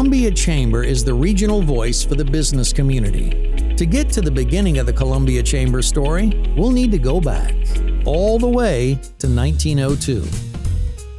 Columbia Chamber is the regional voice for the business community. To get to the beginning of the Columbia Chamber story, we'll need to go back, all the way to 1902.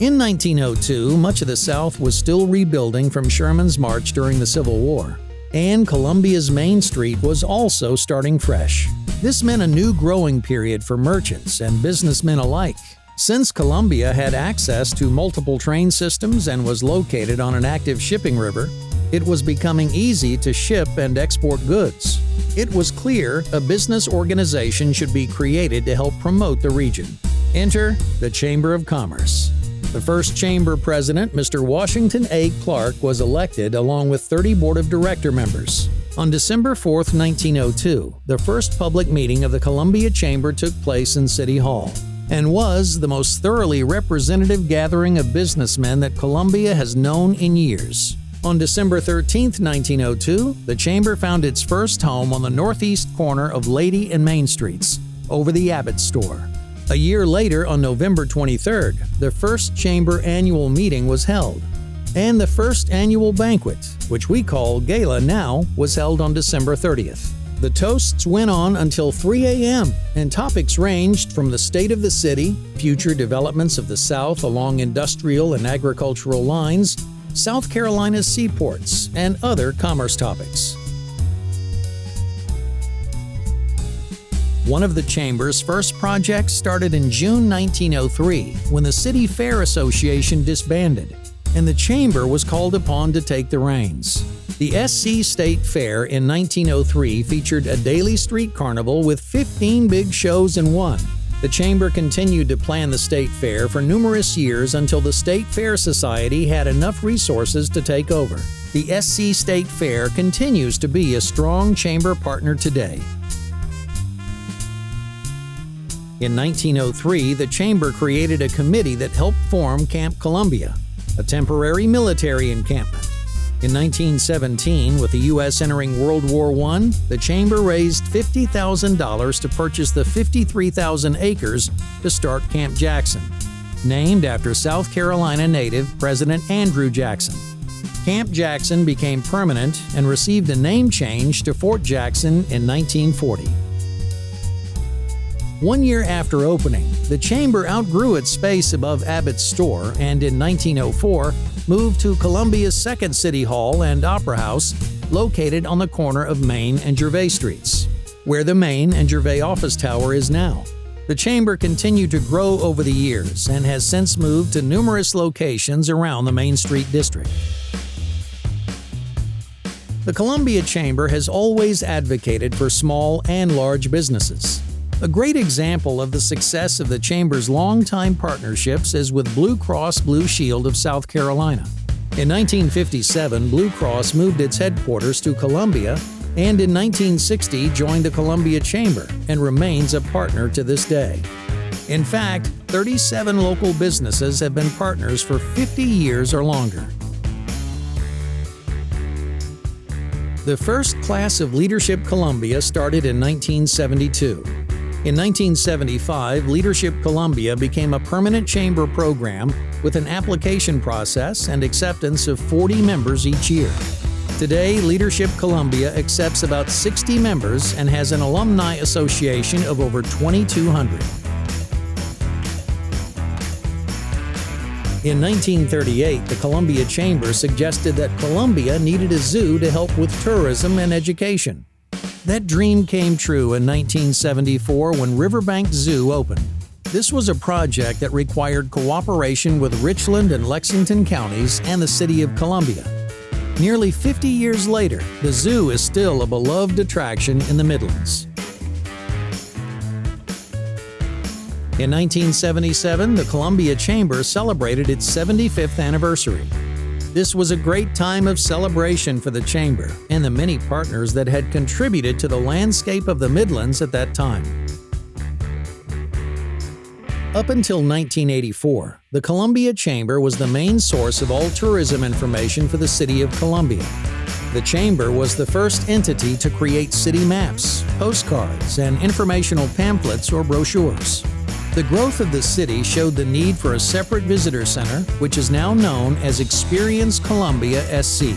In 1902, much of the South was still rebuilding from Sherman's march during the Civil War, and Columbia's Main Street was also starting fresh. This meant a new growing period for merchants and businessmen alike. Since Columbia had access to multiple train systems and was located on an active shipping river, it was becoming easy to ship and export goods. It was clear a business organization should be created to help promote the region. Enter the Chamber of Commerce. The first chamber president, Mr. Washington A. Clark, was elected along with 30 board of director members. On December 4, 1902, the first public meeting of the Columbia Chamber took place in City Hall and was the most thoroughly representative gathering of businessmen that Columbia has known in years. On December 13, 1902, the Chamber found its first home on the northeast corner of Lady and Main Streets, over the Abbott store. A year later, on November 23rd, the first Chamber annual meeting was held, and the first annual banquet, which we call Gala now, was held on December 30th. The toasts went on until 3 a.m., and topics ranged from the state of the city, future developments of the South along industrial and agricultural lines, South Carolina's seaports, and other commerce topics. One of the Chamber's first projects started in June 1903 when the City Fair Association disbanded, and the Chamber was called upon to take the reins. The SC State Fair in 1903 featured a daily street carnival with 15 big shows in one. The Chamber continued to plan the State Fair for numerous years until the State Fair Society had enough resources to take over. The SC State Fair continues to be a strong Chamber partner today. In 1903, the Chamber created a committee that helped form Camp Columbia, a temporary military encampment. In 1917, with the U.S. entering World War I, the Chamber raised $50,000 to purchase the 53,000 acres to start Camp Jackson, named after South Carolina native President Andrew Jackson. Camp Jackson became permanent and received a name change to Fort Jackson in 1940. 1 year after opening, the Chamber outgrew its space above Abbott's store and in 1904 moved to Columbia's second City Hall and Opera House, located on the corner of Main and Gervais Streets, where the Main and Gervais office tower is now. The Chamber continued to grow over the years and has since moved to numerous locations around the Main Street district. The Columbia Chamber has always advocated for small and large businesses. A great example of the success of the Chamber's longtime partnerships is with Blue Cross Blue Shield of South Carolina. In 1957, Blue Cross moved its headquarters to Columbia and in 1960 joined the Columbia Chamber and remains a partner to this day. In fact, 37 local businesses have been partners for 50 years or longer. The first class of Leadership Columbia started in 1972. In 1975, Leadership Columbia became a permanent chamber program with an application process and acceptance of 40 members each year. Today, Leadership Columbia accepts about 60 members and has an alumni association of over 2,200. In 1938, the Columbia Chamber suggested that Columbia needed a zoo to help with tourism and education. That dream came true in 1974 when Riverbank Zoo opened. This was a project that required cooperation with Richland and Lexington counties and the city of Columbia. Nearly 50 years later, the zoo is still a beloved attraction in the Midlands. In 1977, the Columbia Chamber celebrated its 75th anniversary. This was a great time of celebration for the Chamber and the many partners that had contributed to the landscape of the Midlands at that time. Up until 1984, the Columbia Chamber was the main source of all tourism information for the city of Columbia. The Chamber was the first entity to create city maps, postcards, and informational pamphlets or brochures. The growth of the city showed the need for a separate visitor center, which is now known as Experience Columbia SC.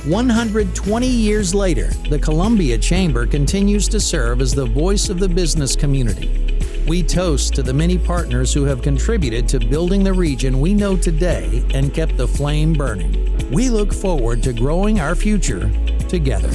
120 years later, the Columbia Chamber continues to serve as the voice of the business community. We toast to the many partners who have contributed to building the region we know today and kept the flame burning. We look forward to growing our future together.